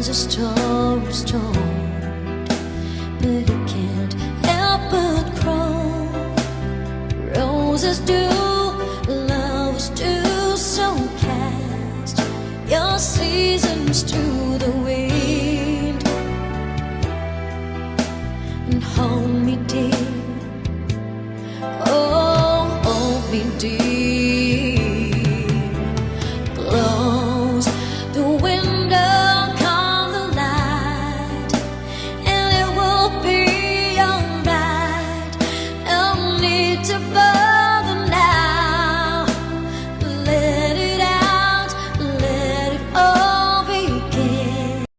once a story's told, but it can't help but grow. Roses do, lovers do, so cast your seasons to the wind.